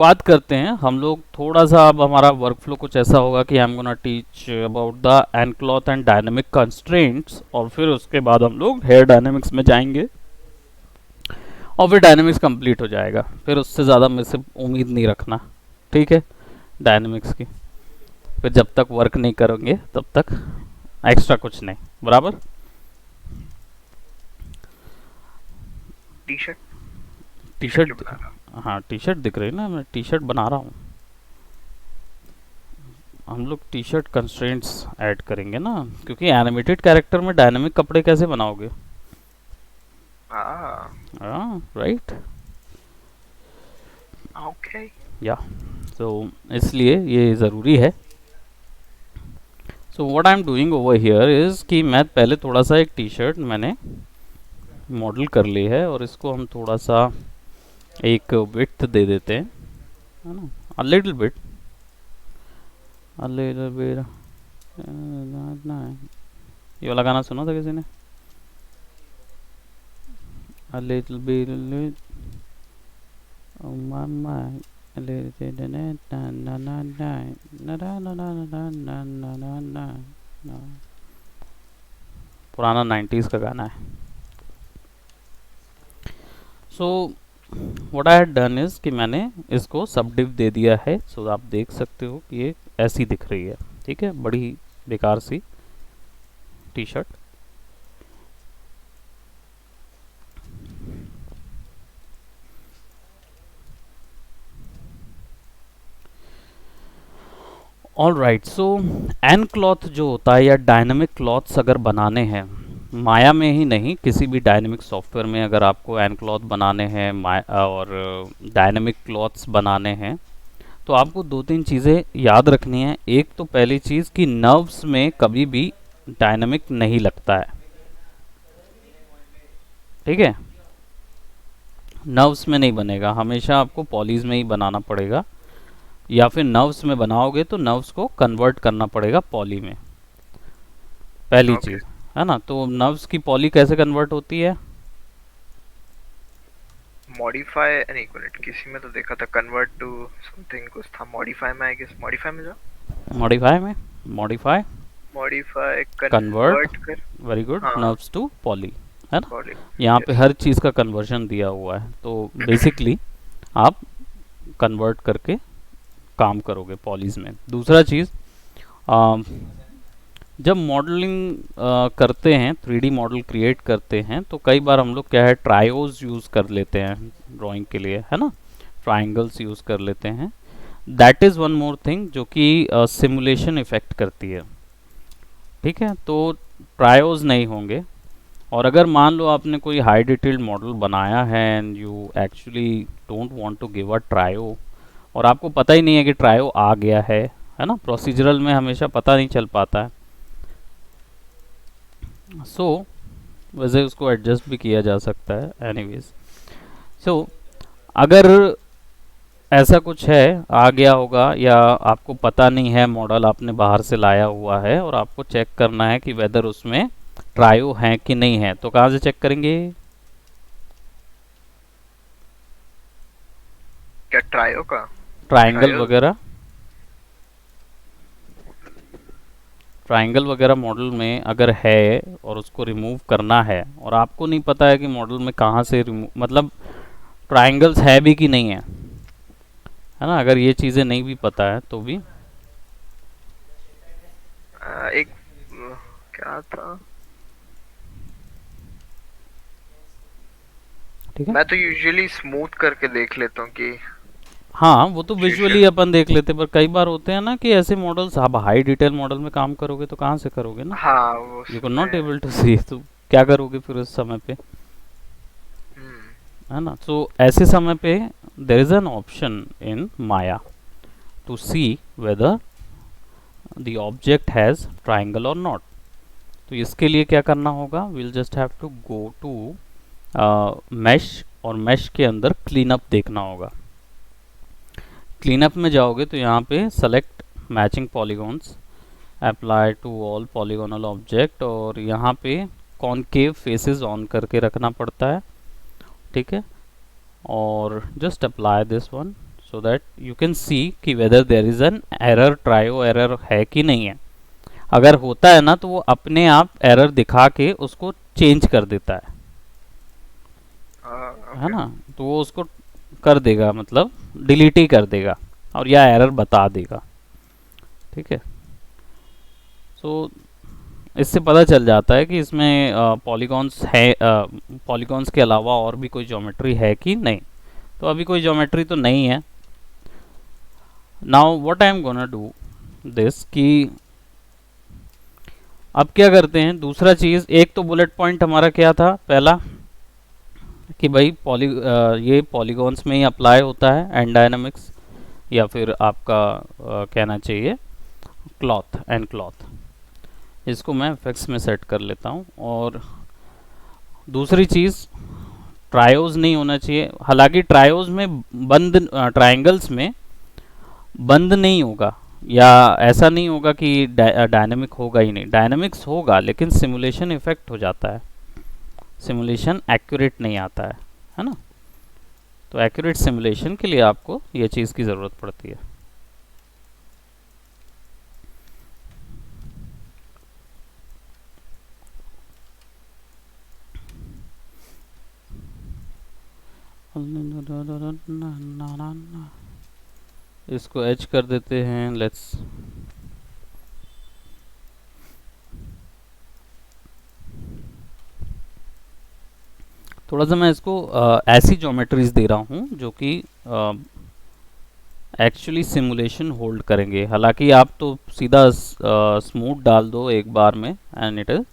बात करते हैं हम लोग थोड़ा सा। अब हमारा वर्कफ्लो कुछ ऐसा होगा कि I am gonna teach about the end cloth and dynamic constraints, और फिर उसके बाद हम लोग हेयर डायनेमिक्स में जाएंगे और फिर डायनेमिक्स कंप्लीट हो जाएगा। फिर उससे ज़्यादा मेरे से उम्मीद नहीं रखना, ठीक है, डायनेमिक्स की। फिर जब तक वर्क नहीं करोगे तब तक एक्स्ट्रा कुछ नहीं, बराबर। टी शर्ट टी जो शर्ट, बना रहा हाँ टी शर्ट दिख रही है ना, मैं टी शर्ट बना रहा हूँ। हम लोग टी शर्ट कंस्ट्रेंट्स ऐड करेंगे ना, क्योंकि एनिमेटेड कैरेक्टर में डायनेमिक कपड़े कैसे बनाओगे। हाँ हाँ राइट, ओके। या तो इसलिए ये ज़रूरी है। So what I am doing over here is कि मैं पहले थोड़ा सा एक टी शर्ट मैंने मॉडल कर ली है, और इसको हम थोड़ा सा एक विड्थ दे देते हैं, है ना, a little bit, a little bit. ये वाला गाना सुना था किसी ने, a little bit oh my my, a little bit na na na na na na na na na na na na na na। पुराना 90s का गाना है। So what I had done is कि मैंने इसको सब डिव दे दिया है। सो आप देख सकते हो कि ये ऐसी दिख रही है, ठीक है, बड़ी बेकार सी T shirt. All right, so an cloth जो होता है या डायनामिक क्लॉथ्स अगर बनाने हैं, माया में ही नहीं किसी भी डायनामिक सॉफ्टवेयर में अगर आपको एन क्लॉथ बनाने हैं और डायनामिक क्लॉथ्स बनाने हैं, तो आपको दो तीन चीज़ें याद रखनी है। एक तो पहली चीज़ कि नर्व्स में कभी भी डायनामिक नहीं लगता है, ठीक है, नर्व्स में नहीं बनेगा, हमेशा आपको पॉलीज में ही बनाना पड़ेगा, या फिर नर्व्स में बनाओगे तो नर्व्स को कन्वर्ट करना पड़ेगा पॉली में, पहली ओके। चीज़, है ना। तो नर्व्स की पॉली कैसे कन्वर्ट होती है। मॉडिफाई नहीं, एक मिनट, किसी में तो देखा था कन्वर्ट टू समथिंग, कुछ था मॉडिफाई में, आई गेस मॉडिफाई में, जो मॉडिफाई में, मॉडिफाई, मॉडिफाई कन्वर्ट, कन्वर्ट कर। वेरी गुड, हाँ नर्व्स टू पॉली, है ना। पॉली। यहाँ पे यस। हर चीज़ का कन्वर्जन दिया हुआ है, तो बेसिकली आप कन्वर्ट करके काम करोगे पॉलीज में। दूसरा चीज़, जब मॉडलिंग करते हैं, 3D मॉडल क्रिएट करते हैं, तो कई बार हम लोग क्या है, ट्रायोज यूज़ कर लेते हैं ड्राइंग के लिए, है ना, ट्राइंगल्स यूज़ कर लेते हैं। That is one more thing जो कि सिमुलेशन इफेक्ट करती है, ठीक है। तो ट्रायोज नहीं होंगे, और अगर मान लो आपने कोई हाई डिटेल्ड मॉडल बनाया है and you actually don't want to give a trio, और आपको पता ही नहीं है कि ट्रायो आ गया है ना, प्रोसीजरल में हमेशा पता नहीं चल पाता है। सो वैसे उसको एडजस्ट भी किया जा सकता है, एनीवेज। सो अगर ऐसा कुछ है, आ गया होगा, या आपको पता नहीं है, मॉडल आपने बाहर से लाया हुआ है और आपको चेक करना है कि वेदर उसमें ट्रायो है कि नहीं है, तो कहाँ से चेक करेंगे। क्या ट्रायो का? Triangle trio. वगैरह, ट्रायंगल वगैरह मॉडल में अगर है और उसको रिमूव करना है, और आपको नहीं पता है कि मॉडल में कहाँ से रिमूव, मतलब ट्रायंगल्स है भी कि नहीं है ना, अगर ये चीज़ें नहीं भी पता है तो भी, एक क्या था, ठीक है। मैं तो यूजुअली स्मूथ करके देख लेता हूँ कि हाँ वो तो विजुअली शीशे। अपन देख लेते, पर कई बार होते हैं ना कि ऐसे मॉडल्स, आप हाई डिटेल मॉडल में काम करोगे तो कहाँ से करोगे ना, हाँ वो यू कैन नॉट उसमें। एबल टू सी, तो क्या करोगे फिर उस समय पे, हम्म। है ना। तो ऐसे समय पे there is an option in Maya to see whether the object has triangle और नॉट। तो इसके लिए क्या करना होगा, will just have to go to mesh, और मैश के अंदर क्लीनअप देखना होगा। क्लीनअप में जाओगे तो यहाँ पे select matching polygons, apply to all polygonal object, और यहाँ पे कॉनकेव फेसेस ऑन करके रखना पड़ता है, ठीक है, और just apply this one. So that you can see कि whether there is an error, ट्रायो एरर है कि नहीं है। अगर होता है ना तो वो अपने आप एरर दिखा के उसको चेंज कर देता है ओके। ना। तो वो उसको कर देगा, मतलब डिलीट ही कर देगा और या एरर बता देगा। ठीक है, सो इससे पता चल जाता है कि इसमें पॉलीगॉन्स है, पॉलीगॉन्स के अलावा और भी कोई ज्योमेट्री है कि नहीं। तो अभी कोई ज्योमेट्री तो नहीं है। Now what I am gonna do this कि अब क्या करते हैं, दूसरा चीज़, एक तो बुलेट पॉइंट हमारा क्या था पहला कि भाई ये पॉलीगॉन्स में ही अप्लाई होता है एंड डायनामिक्स, या फिर आपका कहना चाहिए क्लॉथ एंड क्लॉथ। इसको मैं फिक्स में सेट कर लेता हूँ। और दूसरी चीज़, ट्रायोज नहीं होना चाहिए। हालांकि ट्रायोज में बंद, ट्रायंगल्स में बंद नहीं होगा, या ऐसा नहीं होगा कि डायनामिक होगा ही नहीं, डायनामिक्स होगा लेकिन सिमुलेशन इफेक्ट हो जाता है, सिमुलेशन एक्यूरेट नहीं आता है ना। तो एक्यूरेट सिमुलेशन के लिए आपको ये चीज़ की ज़रूरत पड़ती है। इसको एच कर देते हैं, लेट्स थोड़ा सा मैं इसको ऐसी ज्योमेट्रीज दे रहा हूँ जो कि एक्चुअली सिमुलेशन होल्ड करेंगे। हालांकि आप तो सीधा स्मूथ डाल दो एक बार में and it is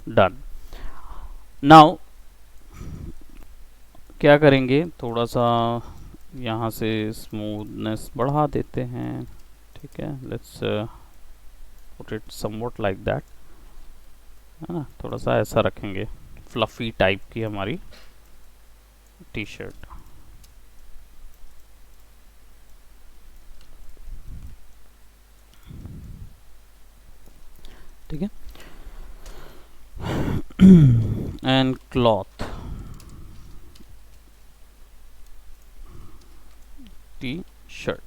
done. Now क्या करेंगे, थोड़ा सा यहाँ से स्मूथनेस बढ़ा देते हैं। ठीक है, let's put it somewhat like that, है ना। थोड़ा सा ऐसा रखेंगे, फ्लफी टाइप की हमारी टी शर्ट। ठीक है, and cloth T shirt.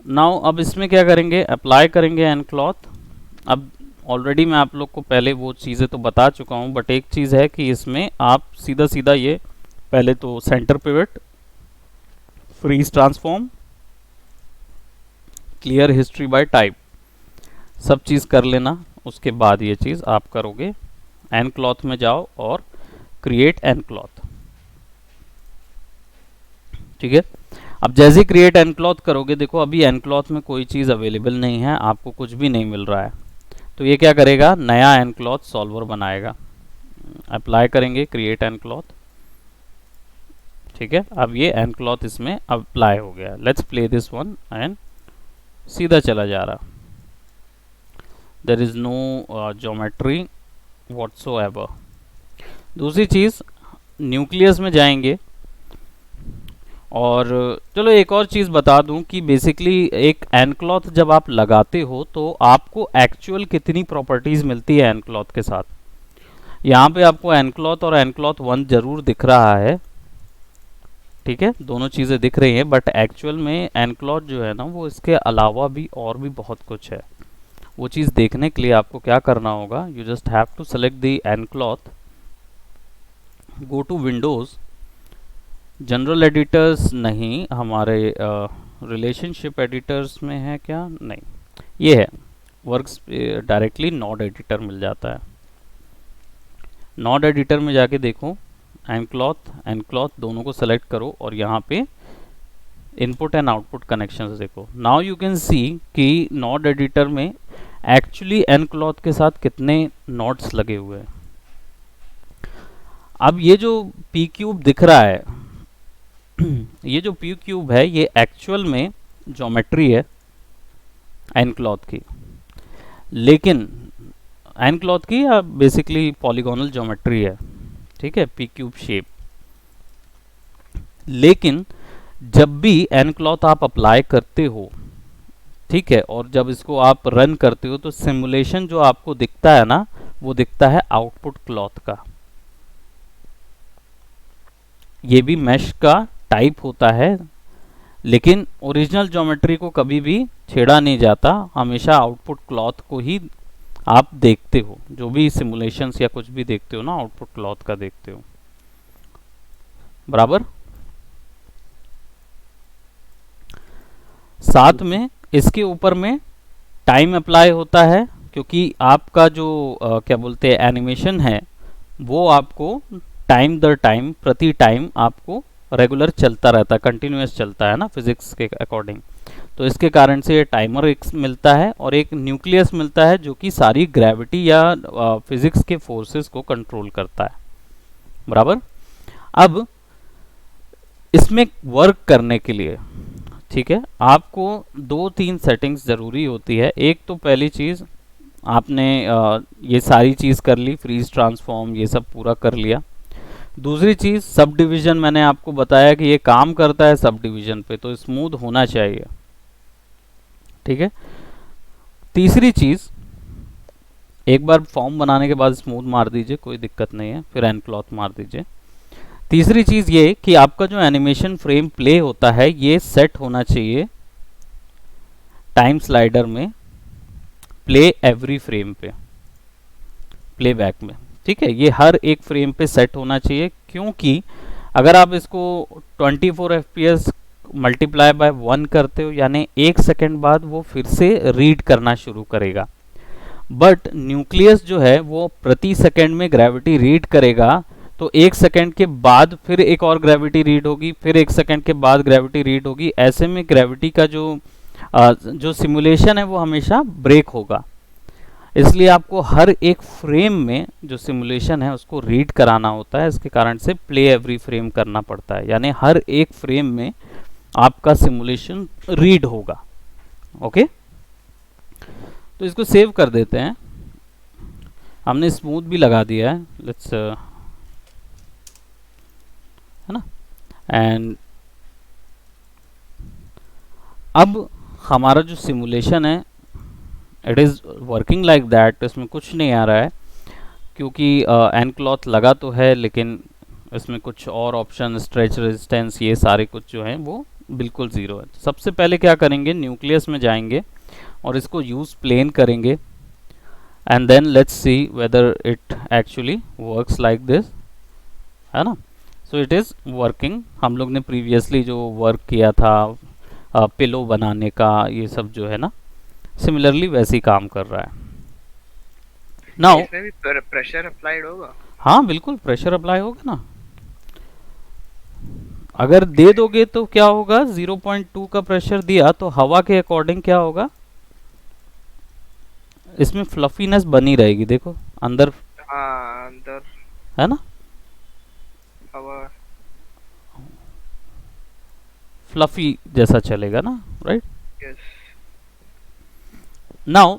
Now अब इसमें क्या करेंगे, अप्लाई करेंगे एंड क्लॉथ। अब ऑलरेडी मैं आप लोग को पहले वो चीज़ें तो बता चुका हूँ, बट एक चीज़ है कि इसमें आप सीधा सीधा ये पहले तो centre pivot, freeze transform, clear history by type, सब चीज़ कर लेना। उसके बाद ये चीज़ आप करोगे, एंड क्लॉथ में जाओ और क्रिएट एंड क्लॉथ। ठीक है, अब जैसे ही क्रिएट एंड क्लॉथ करोगे, देखो अभी एंड क्लॉथ में कोई चीज़ अवेलेबल नहीं है, आपको कुछ भी नहीं मिल रहा है। तो ये क्या करेगा, नया एंड क्लॉथ सॉल्वर बनाएगा। अप्लाई करेंगे क्रिएट एंड क्लॉथ। ठीक है, अब ये एंड क्लॉथ इसमें अप्लाई हो गया। Let's play this one and सीधा चला जा रहा, there is no geometry whatsoever. दूसरी चीज़, न्यूक्लियस में जाएंगे और चलो एक और चीज़ बता दूं कि बेसिकली एक एंड क्लॉथ जब आप लगाते हो तो आपको एक्चुअल कितनी प्रॉपर्टीज़ मिलती है एंड क्लॉथ के साथ। यहाँ पे आपको एंड क्लॉथ और एंड क्लॉथ 1 जरूर दिख रहा है, ठीक है, दोनों चीज़ें दिख रही हैं, बट एक्चुअल में एंड क्लॉथ जो है ना वो इसके अलावा भी और भी बहुत कुछ है। वो चीज़ देखने के लिए आपको क्या करना होगा, you just have to select the end cloth, go to windows, general editors नहीं, हमारे रिलेशनशिप एडिटर्स में है क्या, नहीं, ये है वर्क्स, डायरेक्टली नोड एडिटर मिल जाता है। नोड एडिटर में जाके देखो एंड क्लॉथ दोनों को सेलेक्ट करो और यहाँ पे इनपुट एंड आउटपुट कनेक्शंस देखो। नाउ यू कैन सी कि नोड एडिटर में एक्चुअली एंड क्लॉथ के साथ कितने नोड्स लगे हुए हैं। अब ये जो पी क्यूब दिख रहा है ये जो पी क्यूब है ये एक्चुअल में ज्योमेट्री है एंड क्लॉथ की, लेकिन एंड क्लॉथ की बेसिकली पॉलीगोनल ज्योमेट्री है, ठीक है, पी क्यूब शेप। लेकिन जब भी एंड क्लॉथ आप अप्लाई करते हो, ठीक है, और जब इसको आप रन करते हो तो सिमुलेशन जो आपको दिखता है ना वो दिखता है आउटपुट क्लॉथ का। ये भी मैश का टाइप होता है, लेकिन ओरिजिनल ज्योमेट्री को कभी भी छेड़ा नहीं जाता, हमेशा आउटपुट क्लॉथ को ही आप देखते हो। जो भी सिमुलेशंस या कुछ भी देखते हो ना, आउटपुट क्लॉथ का देखते हो, बराबर। साथ में इसके ऊपर में टाइम अप्लाई होता है, क्योंकि आपका जो क्या बोलते हैं एनिमेशन है, वो आपको टाइम दर टाइम, प्रति टाइम आपको रेगुलर चलता रहता है, कंटिन्यूस चलता है ना फिजिक्स के अकॉर्डिंग। तो इसके कारण से ये टाइमर एक मिलता है और एक न्यूक्लियस मिलता है जो कि सारी ग्रेविटी या फिजिक्स के फोर्सेस को कंट्रोल करता है, बराबर। अब इसमें वर्क करने के लिए, ठीक है, आपको 2-3 सेटिंग्स ज़रूरी होती है। एक तो पहली चीज़, आपने ये सारी चीज़ कर ली, फ्रीज ट्रांसफॉर्म ये सब पूरा कर लिया। दूसरी चीज़, सब डिवीज़न मैंने आपको बताया कि ये काम करता है सब डिवीज़न पे, तो स्मूथ होना चाहिए, ठीक है। तीसरी चीज़, एक बार फॉर्म बनाने के बाद स्मूथ मार दीजिए, कोई दिक्कत नहीं है, फिर एंड क्लॉथ मार दीजिए। तीसरी चीज़ ये कि आपका जो एनिमेशन फ्रेम प्ले होता है ये सेट होना चाहिए टाइम स्लाइडर में प्ले एवरी फ्रेम पे, प्लेबैक में, ठीक है। ये हर एक फ्रेम पे सेट होना चाहिए, क्योंकि अगर आप इसको 24 FPS मल्टीप्लाई बाय 1 करते हो, यानी 1 सेकेंड बाद वो फिर से रीड करना शुरू करेगा। बट न्यूक्लियस जो है वो प्रति सेकेंड में ग्रेविटी रीड करेगा, तो 1 सेकेंड के बाद फिर एक और ग्रेविटी रीड होगी, फिर 1 सेकेंड के बाद ग्रेविटी रीड होगी। ऐसे में ग्रेविटी का जो सिमुलेशन है वो हमेशा ब्रेक होगा। इसलिए आपको हर एक फ्रेम में जो सिमुलेशन है उसको रीड कराना होता है। इसके कारण से प्ले एवरी फ्रेम करना पड़ता है, यानी हर एक फ्रेम में आपका सिमुलेशन रीड होगा। ओके, तो इसको सेव कर देते हैं। हमने स्मूथ भी लगा दिया है, लेट्स, है ना। एंड अब हमारा जो सिमुलेशन है it is working like that, इसमें कुछ नहीं आ रहा है, क्योंकि एंड क्लॉथ लगा तो है लेकिन इसमें कुछ और ऑप्शन, स्ट्रेच रेजिस्टेंस, ये सारे कुछ जो हैं वो बिल्कुल ज़ीरो है। सबसे पहले क्या करेंगे, न्यूक्लियस में जाएंगे और इसको यूज़ प्लेन करेंगे, and then let's see whether it actually works like this, है ना। So it is working. हम लोग ने प्रीवियसली जो वर्क किया था पिलो बनाने का, ये सब जो है ना, सिमिलरली वैसे ही काम कर रहा है। नाउ इसमें भी प्रेशर अप्लाइड होगा? हाँ बिल्कुल, प्रेशर अप्लाई होगा ना। अगर दे दोगे तो क्या होगा, 0.2 का प्रेशर दिया तो हवा के अकॉर्डिंग क्या होगा, इसमें फ्लफीनेस बनी रहेगी, देखो अंदर, हाँ अंदर है ना, हवा फ्लफी जैसा चलेगा ना, राइट। यस। नाउ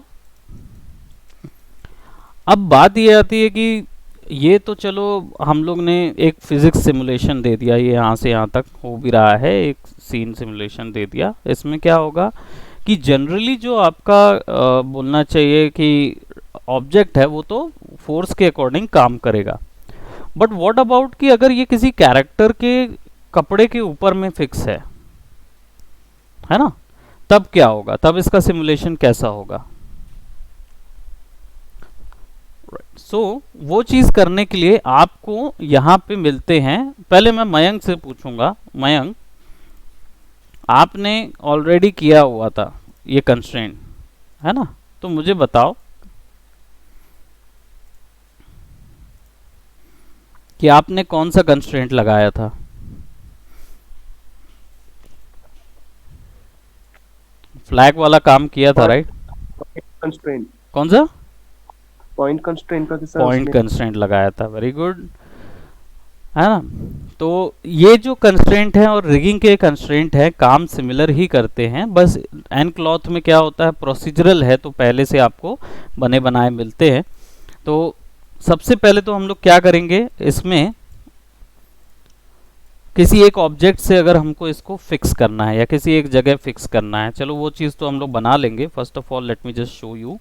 अब बात ये आती है कि ये तो चलो हम लोग ने एक फिजिक्स सिमुलेशन दे दिया, ये यहाँ से यहाँ तक हो भी रहा है, एक सीन सिमुलेशन दे दिया। इसमें क्या होगा कि जनरली जो आपका बोलना चाहिए कि ऑब्जेक्ट है वो तो फोर्स के अकॉर्डिंग काम करेगा। बट व्हाट अबाउट कि अगर ये किसी कैरेक्टर के कपड़े के ऊपर में फिक्स है ना, तब क्या होगा, तब इसका सिमुलेशन कैसा होगा। सो वो चीज़ करने के लिए आपको यहाँ पे मिलते हैं, पहले मैं मयंक से पूछूंगा, मयंक आपने ऑलरेडी किया हुआ था ये कंस्ट्रेंट, है ना, तो मुझे बताओ कि आपने कौन सा कंस्ट्रेंट लगाया था। फ्लैग वाला काम किया था, राइट। कंस्ट्रेंट, कौन सा पॉइंट कंस्ट्रेंट का किसा पॉइंट कंस्ट्रेंट लगाया था, वेरी गुड, है ना। तो ये जो कंस्ट्रेंट है और रिगिंग के कंस्ट्रेंट है काम सिमिलर ही करते हैं, बस एंड क्लॉथ में क्या होता है, प्रोसीजरल है, तो पहले से आपको बने बनाए मिलते हैं। तो सबसे पहले तो हम लोग क्या करेंगे, इसमें किसी एक ऑब्जेक्ट से अगर हमको इसको फिक्स करना है या किसी एक जगह फिक्स करना है, चलो वो चीज़ तो हम लोग बना लेंगे। First of all let me just show you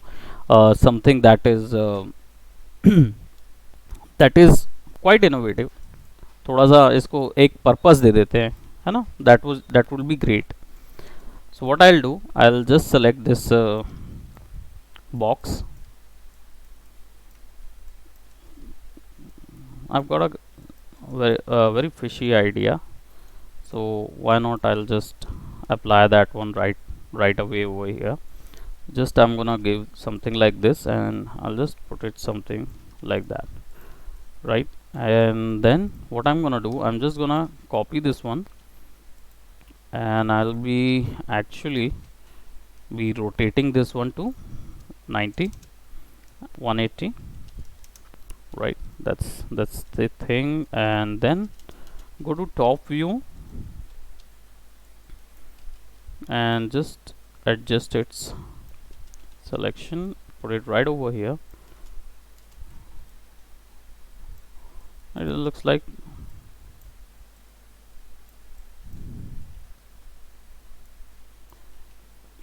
something that is quite innovative. थोड़ा सा इसको एक पर्पस दे देते हैं, है ना, that will be great. So what I'll do, I'll just select this box. I've got a very fishy idea, so why not I'll just apply that one right away over here. Just I'm gonna give something like this, and I'll just put it something like that, right? And then what I'm gonna do, I'm just gonna copy this one, and I'll be actually be rotating this one to 90, 180, right? That's the thing. And then go to top view and just adjust its selection, put it right over here. It looks like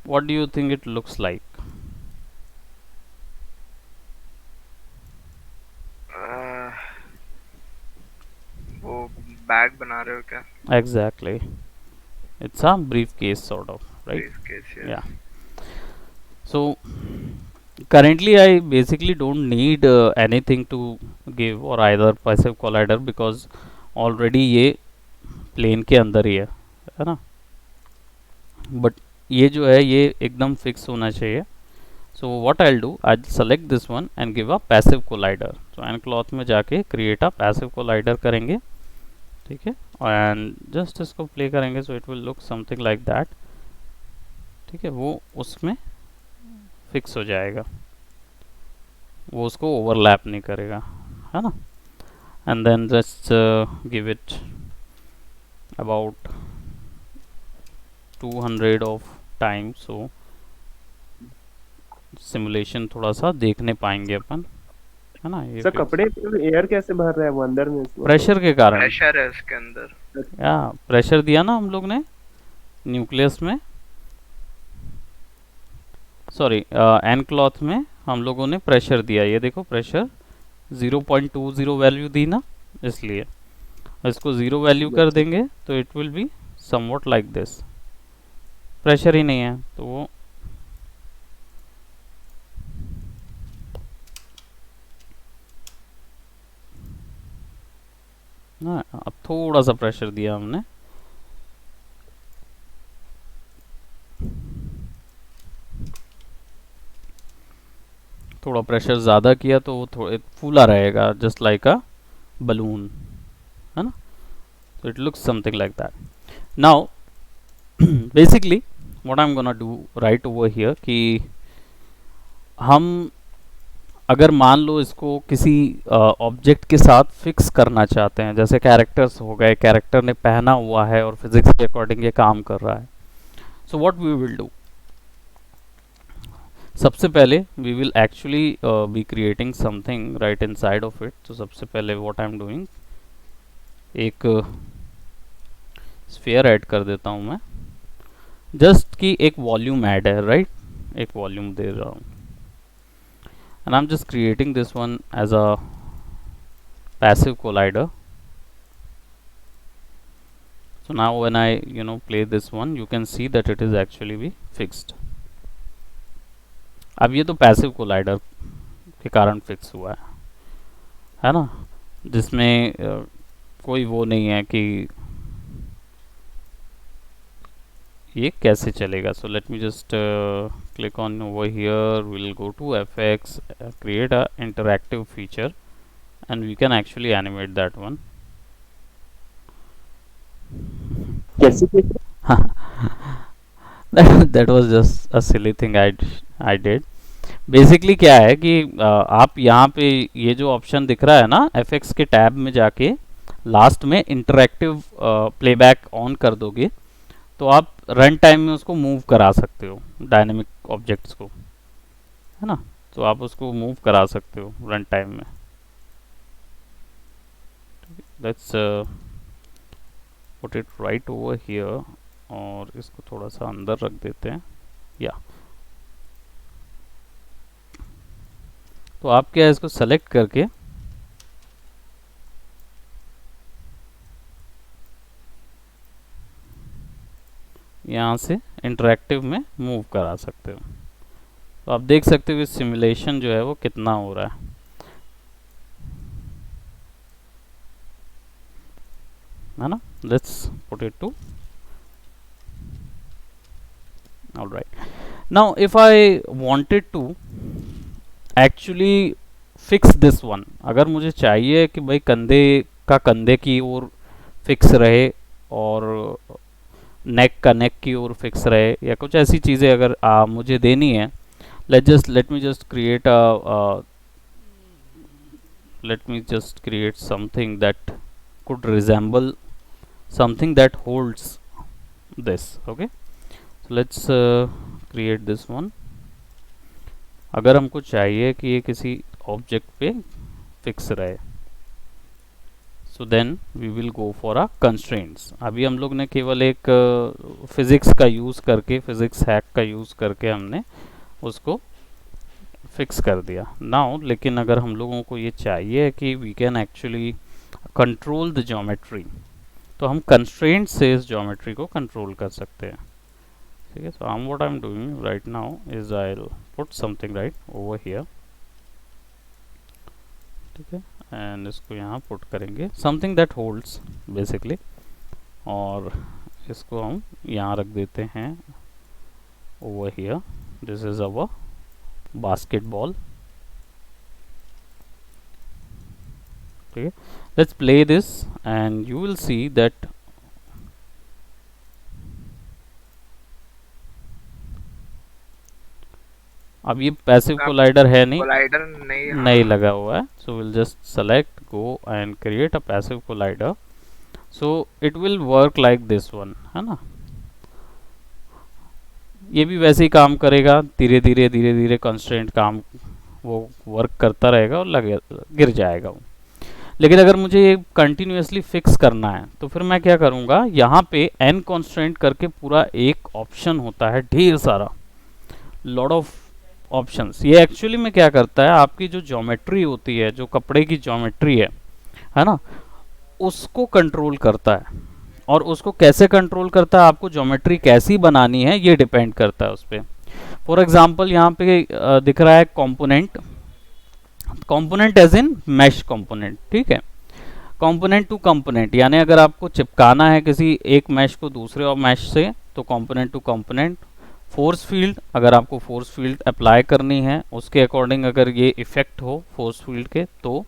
what do you think it looks like? Uh, वो bag बना रहे हो क्या? Exactly, it's a briefcase sort of, right? Briefcase, yes. Yeah. So currently I basically don't need anything to give or either passive collider, because already ये plane के अंदर ही है ना, बट ये जो है ये एकदम फिक्स होना चाहिए. So what I'll do, I'll select this one and give a passive collider. So nCloth में जाके create a passive collider करेंगे, ठीक है, and just इसको play करेंगे, so it will look something like that. ठीक है, वो उसमें फिक्स हो जाएगा, वो उसको ओवरलैप नहीं करेगा, है ना. And then just give it about 200 of time, so simulation थोड़ा सा देखने पाएंगे अपन, है ना. ये सर कपड़े एयर कैसे भर रहा है वो अंदर में? प्रेशर के कारण. प्रेशर है उसके अंदर. या प्रेशर दिया ना हम लोग ने न्यूक्लियस में, सॉरी nCloth में हम लोगों ने प्रेशर दिया. ये देखो प्रेशर 0.20 वैल्यू दी ना, इसलिए इसको 0 वैल्यू कर देंगे तो it will be somewhat like this. Pressure ही नहीं है तो वो ना, अब थोड़ा सा प्रेशर दिया हमने, थोड़ा प्रेशर ज़्यादा किया तो वो थोड़ा फूला रहेगा, जस्ट लाइक अ बलून, है ना. so it looks something like that. Now basically what I'm gonna do right over here कि हम अगर मान लो इसको किसी ऑब्जेक्ट के साथ फिक्स करना चाहते हैं, जैसे कैरेक्टर्स हो गए, कैरेक्टर ने पहना हुआ है और फिजिक्स के अकॉर्डिंग ये काम कर रहा है. So what we will do, सबसे पहले we will actually be creating something right inside of it. तो सबसे पहले व्हाट आई एम डूइंग, एक स्फीयर ऐड कर देता हूँ मैं, जस्ट कि एक वॉल्यूम ऐड है, राइट, एक वॉल्यूम दे रहा हूँ. and I'm just creating this one as a passive collider. So now when I play this one, you can see that it is actually be fixed. अब ये तो पैसिव कोलाइडर के कारण फिक्स हुआ है ना, जिसमें कोई वो नहीं है कि ये कैसे चलेगा. So let me just click on over here, we'll go to FX, create a interactive feature, and we can actually animate that one. that was just a silly thing I did. Basically क्या है कि आप यहाँ पे ये जो option दिख रहा है ना, FX के टैब में जाके लास्ट में इंटरैक्टिव प्लेबैक ऑन कर दोगे तो आप रन टाइम में उसको मूव करा सकते हो, डायनेमिक ऑब्जेक्ट्स को, है ना. तो आप उसको मूव करा सकते हो रन टाइम में. Let's put it right over here और इसको थोड़ा सा अंदर रख देते हैं. या तो आप क्या है, इसको सेलेक्ट करके यहाँ से इंटरेक्टिव में मूव करा सकते हो। तो आप देख सकते हो कि सिमुलेशन जो है वो कितना हो रहा है ना। Let's put it to alright. Now if I wanted to actually fix this one, अगर मुझे चाहिए कि भाई कंधे की ओर फिक्स रहे और नेक का नेक की ओर फिक्स रहे, या कुछ ऐसी चीज़ें अगर मुझे देनी है, let me just create a let me just create something that could resemble something that holds this. Okay, so let's create this one. अगर हमको चाहिए कि ये किसी ऑब्जेक्ट पे फिक्स रहे, so then we will go for a constraints. अभी हम लोग ने केवल एक फिज़िक्स का यूज़ करके, फिज़िक्स हैक का यूज़ करके हमने उसको फिक्स कर दिया नाउ। लेकिन अगर हम लोगों को ये चाहिए कि we can actually control the geometry, तो हम कंस्ट्रेंट से इस ज्योमेट्री को कंट्रोल कर सकते हैं। ठीक है, so what I am doing right now is I will put something right over here. ठीक है, एंड इसको यहाँ पुट करेंगे समथिंग दैट होल्ड्स बेसिकली, और इसको हम यहाँ रख देते हैं over here. This is our basketball. Okay, let's play this and you will see that अब ये पैसिव कोलाइडर है नहीं, कोलाइडर नहीं लगा हुआ है। So will just select go and create a passive collider, so it will work like this one, है ना। ये भी वैसे ही काम करेगा, धीरे धीरे कंस्ट्रेंट काम वो वर्क करता रहेगा और लगे गिर जाएगा वो। लेकिन अगर मुझे ये कंटिन्यूसली फिक्स करना है तो फिर मैं क्या करूँगा, यहाँ पे n कंस्ट्रेंट करके पूरा एक ऑप्शन होता है, ढेर सारा, लॉट ऑफ ऑप्शंस। ये एक्चुअली में क्या करता है, आपकी जो ज्योमेट्री होती है, जो कपड़े की ज्योमेट्री है ना, उसको कंट्रोल करता है। और उसको कैसे कंट्रोल करता है, आपको ज्योमेट्री कैसी बनानी है ये डिपेंड करता है उस पर। फॉर एग्जाम्पल यहाँ पे दिख रहा है component, component edge in mesh component. ठीक है, कंपोनेंट टू कंपोनेंट, यानी अगर आपको चिपकाना है किसी एक मैश को दूसरे और मैश से, तो component to component. Force field, अगर आपको फोर्स फील्ड अप्लाई करनी है उसके अकॉर्डिंग अगर ये इफेक्ट हो फोर्स फील्ड के, तो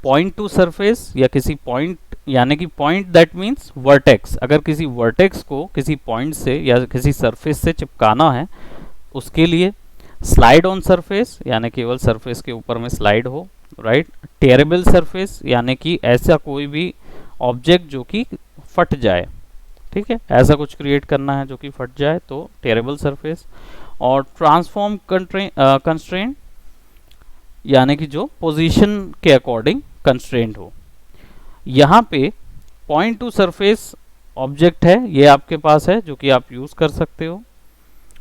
पॉइंट टू सरफेस या किसी पॉइंट, यानी कि पॉइंट दैट मीन्स वर्टेक्स, अगर किसी वर्टेक्स को किसी पॉइंट से या किसी सरफेस से चिपकाना है उसके लिए स्लाइड ऑन सरफेस, यानी केवल सरफेस के ऊपर में स्लाइड हो, राइट। टेरेबल सरफेस, यानी कि ऐसा कोई भी ऑब्जेक्ट जो कि फट जाए, ठीक है, ऐसा कुछ क्रिएट करना है जो कि फट जाए, तो टेरेबल सरफेस। और ट्रांसफॉर्म कंस्ट्रेंट, यानी कि जो पोजीशन के अकॉर्डिंग कंस्ट्रेंट हो। यहाँ पे पॉइंट टू सरफेस ऑब्जेक्ट है, ये आपके पास है जो कि आप यूज़ कर सकते हो।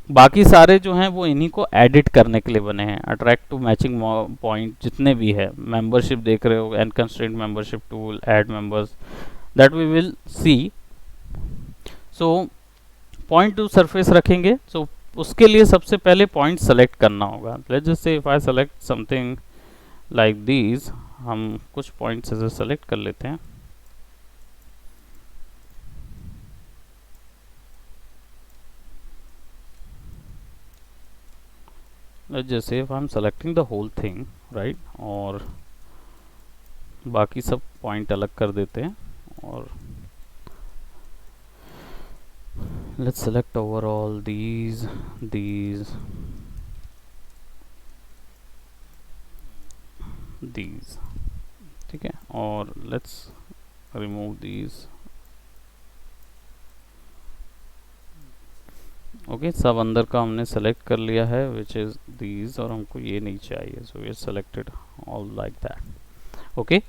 बाकी सारे जो हैं वो इन्हीं को एडिट करने के लिए बने हैं, अट्रैक्ट टू मैचिंग पॉइंट जितने भी है, मेंबरशिप देख रहे हो, and constraint membership tool, add members, that we will see. So point to surface रखेंगे, सो उसके लिए सबसे पहले पॉइंट सेलेक्ट करना होगा। Let's just say if I select something like these, हम कुछ पॉइंट्स ऐसे सेलेक्ट कर लेते हैं। let's just say if I'm selecting the whole thing, right, और बाकी सब पॉइंट अलग कर देते हैं, और let's select overall these, ठीक है, और let's remove these। ओके, सब अंदर का हमने सेलेक्ट कर लिया है विच इज़ दीज, और हमको ये नहीं चाहिए, so we selected all like that. Okay,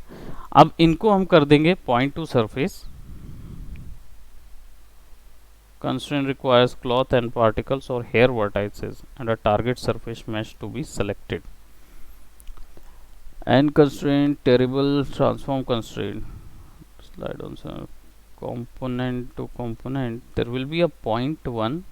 अब इनको हम कर देंगे point to surface. Constraint requires cloth and particles और hair vertices and a target surface mesh to be selected. And constraint tearable transform constraint slide on component to component, there will be a point one.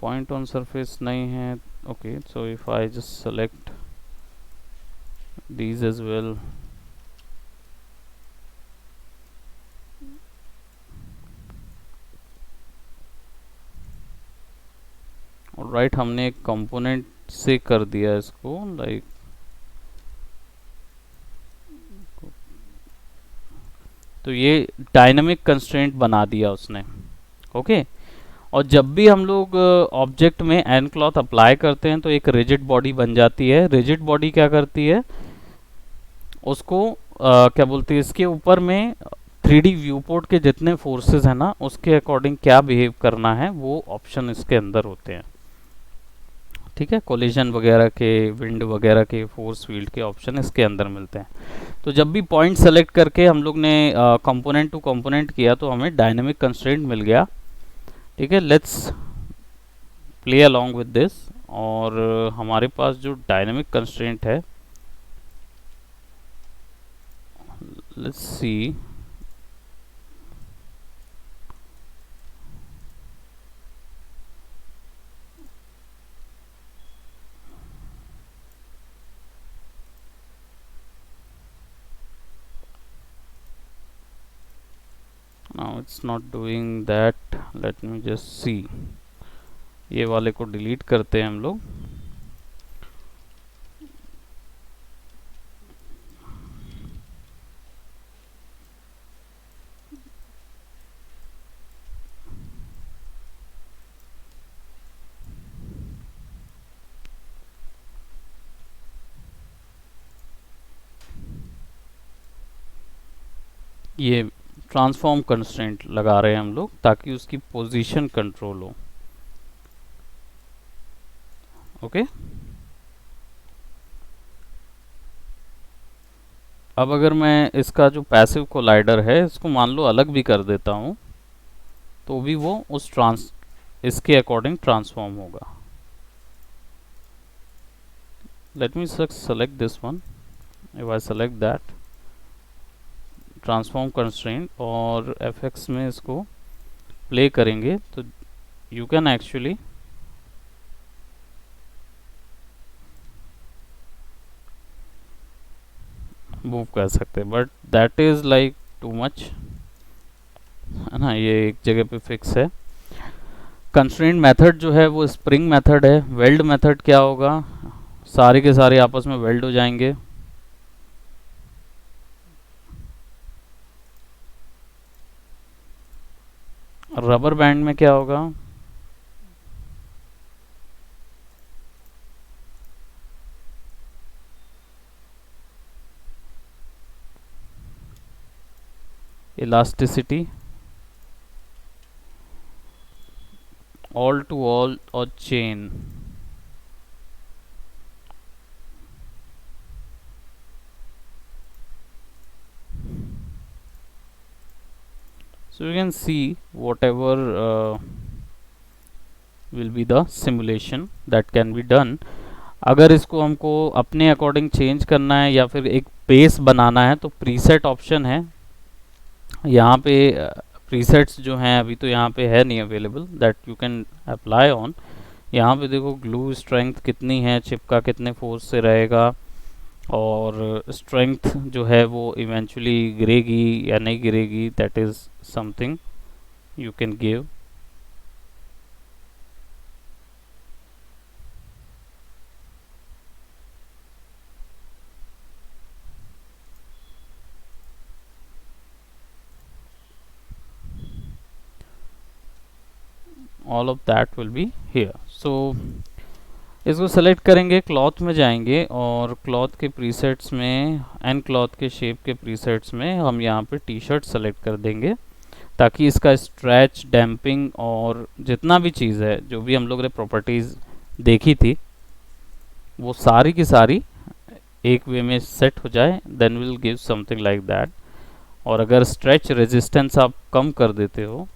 Point on surface नहीं है. Okay, so if I just select these as well, right हमने एक component से कर दिया इसको, like तो ये डायनामिक कंस्ट्रेंट बना दिया उसने. ओके और जब भी हम लोग ऑब्जेक्ट में एन क्लॉथ अप्लाई करते हैं तो एक रिजिड बॉडी बन जाती है. रिजिड बॉडी क्या करती है, उसको क्या बोलते हैं, इसके ऊपर में 3D व्यू पोर्ट के जितने फोर्सेस हैं ना उसके अकॉर्डिंग क्या बिहेव करना है वो ऑप्शन इसके अंदर होते हैं. ठीक है, कोलिजन वगैरह के, विंड वगैरह के, फोर्स फील्ड के ऑप्शन इसके अंदर मिलते हैं. तो जब भी पॉइंट सेलेक्ट करके हम लोग ने कंपोनेंट टू कंपोनेंट किया तो हमें डायनेमिक कंस्ट्रेंट मिल गया. ठीक है, let's play along with this. और हमारे पास जो डायनेमिक कंस्ट्रेंट है, let's see, now it's not doing that. let me just see. ये वाले को डिलीट करते हैं हम लोग. ये ट्रांसफॉर्म कंस्ट्रेंट लगा रहे हैं हम लोग ताकि उसकी पोजीशन कंट्रोल हो. ओके अब अगर मैं इसका जो पैसिव कोलाइडर है इसको मान लो अलग भी कर देता हूँ तो भी वो उस इसके अकॉर्डिंग ट्रांसफॉर्म होगा. Let me select this one. If I select that transform constraint और fx में इसको प्ले करेंगे तो यू कैन एक्चुअली मूव कर सकते हैं, but that is like too much, है ना. ये एक जगह पे फिक्स है. कंस्ट्रेंट मेथड जो है वो स्प्रिंग मेथड है. वेल्ड मेथड क्या होगा, सारे के सारे आपस में वेल्ड हो जाएंगे. रबर बैंड में क्या होगा, इलास्टिसिटी, ऑल टू ऑल और chain. So you can see whatever will be the simulation that can be done. अगर इसको हमको अपने अकॉर्डिंग चेंज करना है या फिर एक बेस बनाना है तो प्रीसेट ऑप्शन है. यहाँ पे प्रीसेट्स जो हैं अभी तो यहाँ पे है नहीं available, that you can apply on. यहाँ पे देखो ग्लू स्ट्रेंथ कितनी है, चिपका कितने फोर्स से रहेगा, और स्ट्रेंथ जो है वो इवेंचुअली गिरेगी या नहीं गिरेगी, that is something you can give. All of that will be here. So इसको सेलेक्ट करेंगे, क्लॉथ में जाएंगे और क्लॉथ के प्रीसेट्स में, एन क्लॉथ के शेप के प्रीसेट्स में हम यहाँ पे टी शर्ट सेलेक्ट कर देंगे ताकि इसका स्ट्रेच, डैम्पिंग और जितना भी चीज़ है, जो भी हम लोग ने प्रॉपर्टीज़ देखी थी वो सारी की सारी एक वे में सेट हो जाए. Then will give something like that. और अगर स्ट्रेच रेजिस्टेंस आप कम कर देते हो,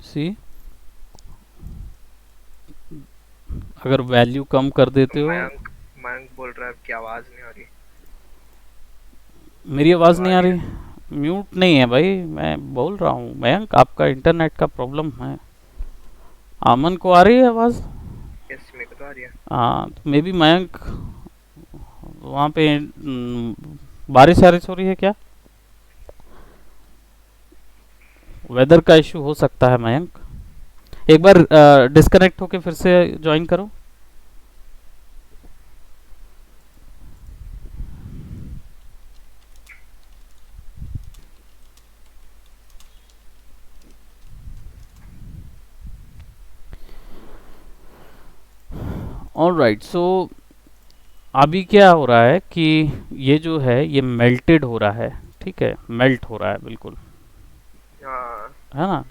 सी अगर वैल्यू कम कर देते हो। मयंक मयंक बोल रहा है कि आवाज नहीं आ रही। मेरी आवाज़ अब आ नहीं आ रही है। रही? म्यूट नहीं है भाई, मैं बोल रहा हूँ मयंक, आपका इंटरनेट का प्रॉब्लम है। आमन को आ रही है आवाज़? यस मेरे को तो आ रही है। हाँ, तो मे बी मयंक वहाँ पे बारिश वारिश हो रही है क्या? वेदर का इशू हो सकता है मयंक। एक बार डिस्कनेक्ट होके फिर से ज्वाइन करो। ऑलराइट, सो अभी क्या हो रहा है कि ये जो है ये मेल्टेड हो रहा है, ठीक है, मेल्ट हो रहा है बिल्कुल, हाँ है ना।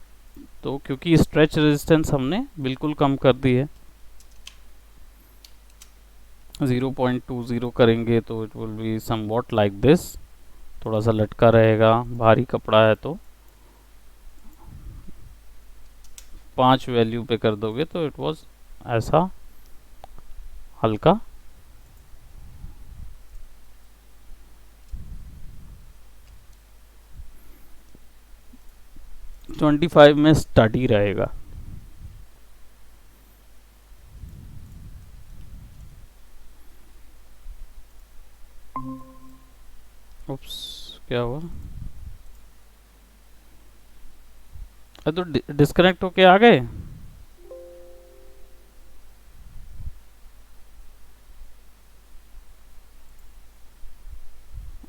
तो क्योंकि स्ट्रेच रेजिस्टेंस हमने बिल्कुल कम कर दी है, 0.20 करेंगे तो it will be somewhat like this. थोड़ा सा लटका रहेगा, भारी कपड़ा है तो 5 वैल्यू पे कर दोगे तो इट वाज ऐसा हल्का। ट्वेंटी 25 में स्टडी रहेगा। उप्स, क्या हुआ? तो डिस्कनेक्ट होके आ गए।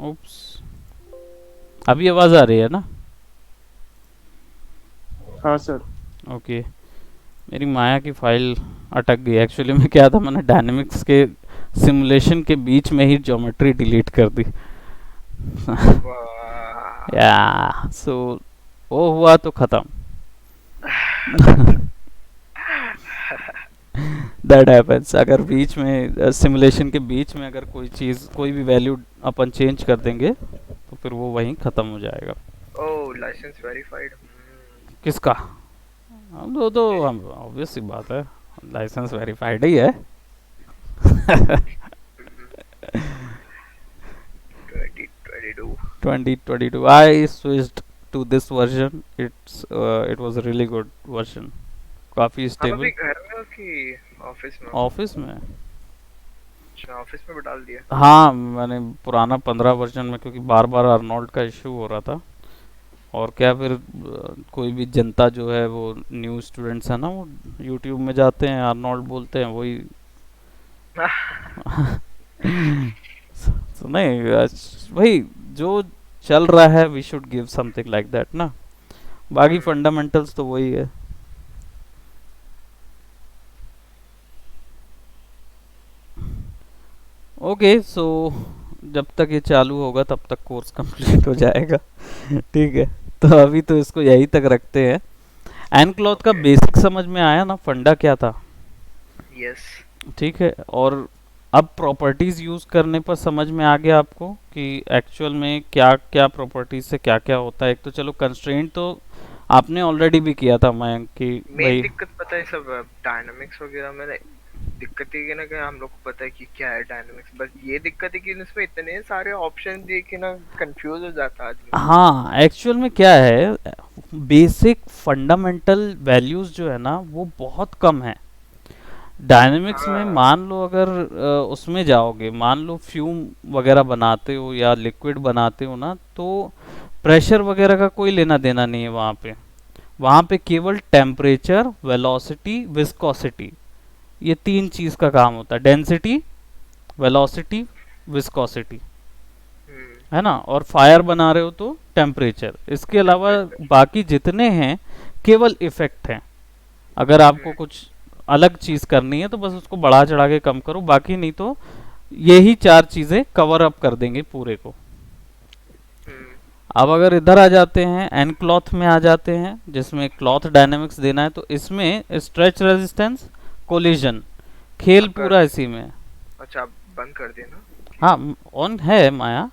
उप्स, अभी आवाज आ रही है ना? हाँ सर। ओके, मेरी माया की फाइल अटक गई। एक्चुअली में क्या था, मैंने डायनेमिक्स के सिमुलेशन के बीच में ही ज्योमेट्री डिलीट कर दी। वाह। या सो वो हुआ तो खत्म। That happens. अगर बीच में सिमुलेशन के बीच में अगर कोई चीज़, कोई भी वैल्यू अपन चेंज कर देंगे तो फिर वो वहीं ख़त्म हो जाएगा। ओह लाइसेंस वेरीफाइड। किसका? हम तो हम ऑब्वियस सी बात है, लाइसेंस वेरीफाइड ही है। 2022। 2022 I switched to this version. It was a really good version, काफ़ी हम अभी स्टेबल। घर में हो कि ऑफिस में हो? ऑफिस में। अच्छा ऑफिस में भी डाल दिया। हाँ, मैंने पुराना 15 वर्जन में, क्योंकि बार बार अर्नोल्ड का इशू हो रहा था। और क्या फिर कोई भी जनता जो है वो न्यू स्टूडेंट्स है ना, वो यूट्यूब में जाते हैं, अर्नोल्ड बोलते हैं, वही so, नहीं भाई, जो चल रहा है we should give something like that ना। बाकी फंडामेंटल्स तो वही है। ओके, सो जब तक ये चालू होगा तब तक कोर्स कंप्लीट हो जाएगा। ठीक है, तो अभी तो इसको यही तक रखते हैं। एनक्लॉथ का बेसिक समझ में आया ना, फंडा क्या था? यस। ठीक है, और अब प्रॉपर्टीज यूज करने पर समझ में आ गया आपको कि एक्चुअल में क्या क्या प्रॉपर्टीज से क्या क्या होता है। एक तो चलो कंस्ट्रेंट तो आपने ऑलरेडी भी किया था मयंक की मेन भाई। दिक्कत पता है सब डायनामिक्स वगैरह में दिक्कत ये है ना कि हम लोग को पता है कि क्या है डायनामिक्स, बस ये दिक्कत है कि इसमें इतने सारे ऑप्शन दिए कि ना कंफ्यूज हो जाता है आदमी। हाँ, एक्चुअल में क्या है, बेसिक फंडामेंटल वैल्यूज जो है ना वो बहुत कम है डायनेमिक्स में। हाँ। मान लो अगर उसमें जाओगे, मान लो फ्यूम वगैरह बनाते हो या लिक्विड बनाते हो ना, तो प्रेशर वगैरह का कोई लेना देना नहीं है वहाँ पे। वहाँ पे केवल टेम्परेचर, वेलोसिटी, विस्कोसिटी, ये 3 चीज़ का काम होता है। डेंसिटी, वेलोसिटी, विस्कोसिटी, है ना। और फायर बना रहे हो तो टेम्परेचर। इसके अलावा बाकी जितने हैं केवल इफेक्ट हैं। अगर आपको कुछ अलग चीज़ करनी है तो बस उसको बढ़ा चढ़ा के कम करो, बाकी नहीं तो यही चार चीजें कवर अप कर देंगे पूरे को। हम्म, अब अगर इधर आ जाते हैं एन क्लॉथ में आ जाते हैं जिसमें क्लॉथ डायनेमिक्स देना है, तो इसमें स्ट्रेच रेजिस्टेंस, कोलिजन, खेल अगर पूरा इसी में है। अच्छा आप बंद कर देना। हाँ, ऑन है माया,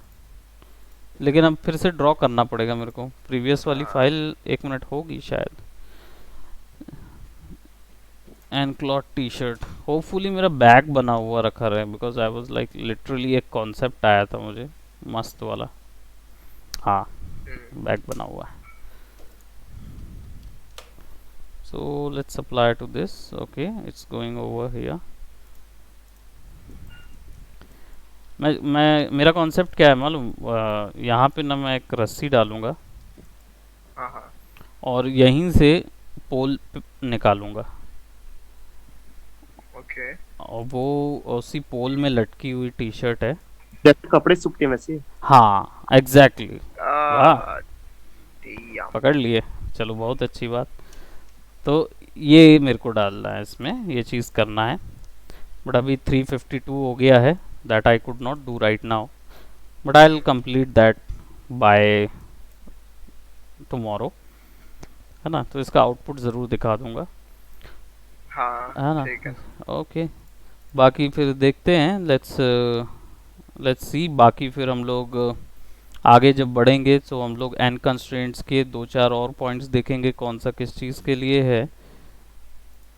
लेकिन अब फिर से ड्रॉ करना पड़ेगा मेरे को। प्रीवियस वाली हाँ फाइल 1 मिनट होगी शायद। And cloth T shirt, hopefully मेरा बैग बना हुआ रखा रहे, because I was like literally एक कॉन्सेप्ट आया था मुझे मस्त वाला। हाँ, हम्म, बैग बना हुआ है। So let's apply to this. Okay, it's going over here. मैं मेरा कॉन्सेप्ट क्या है मालूम, यहाँ पे ना मैं एक रस्सी डालूंगा हाँ हाँ और यहीं से पोल निकालूंगा, ओके। और वो उसी पोल में लटकी हुई टी शर्ट है। जैसे कपड़े सूखते हैं वैसे। हाँ एग्जैक्टली। वाह, आ, damn। पकड़ लिए। चलो बहुत अच्छी बात। तो ये मेरे को डालना है इसमें, ये चीज़ करना है। बट अभी 352 हो गया है, that I could not do right now, but I will complete that by tomorrow, है ना। तो इसका आउटपुट ज़रूर दिखा दूंगा, हाँ है ना। ठीक है। ओके, बाकी फिर देखते हैं। Let's see. बाकी फिर हम लोग आगे जब बढ़ेंगे तो हम लोग एन कंस्ट्रेंट्स के 2-4 और पॉइंट्स देखेंगे, कौन सा किस चीज़ के लिए है।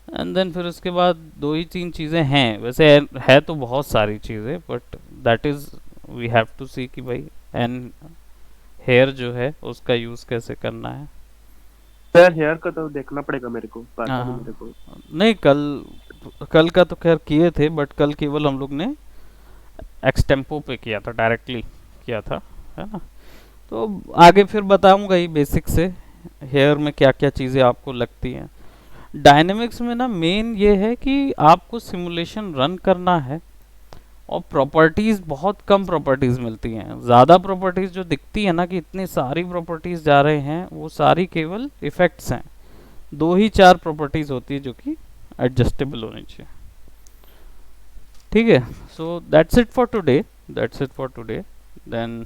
एंड देन फिर उसके बाद 2 ही 3 चीज़ें हैं वैसे, है तो बहुत सारी चीज़ें, but that is we have to see कि भाई एन हेयर जो है उसका यूज़ कैसे करना है। सर हेयर का तो देखना पड़ेगा मेरे को, पता नहीं हाँ, मेरे को। नहीं कल का तो खैर किए थे, बट कल केवल हम लोग ने एक्सटेम्पो पे किया था, डायरेक्टली किया था, है ना। तो आगे फिर बताऊंगा ही बेसिक से हेयर में क्या क्या चीज़ें आपको लगती हैं। डायनेमिक्स में ना मेन ये है कि आपको सिमुलेशन रन करना है, और प्रॉपर्टीज़ बहुत कम प्रॉपर्टीज़ मिलती हैं। ज़्यादा प्रॉपर्टीज़ जो दिखती है ना कि इतनी सारी प्रॉपर्टीज़ जा रहे हैं, वो सारी केवल इफ़ेक्ट्स हैं। 2 ही 4 प्रॉपर्टीज़ होती है जो कि एडजस्टेबल होनी चाहिए। ठीक है, so that's it for today, that's it for today. Then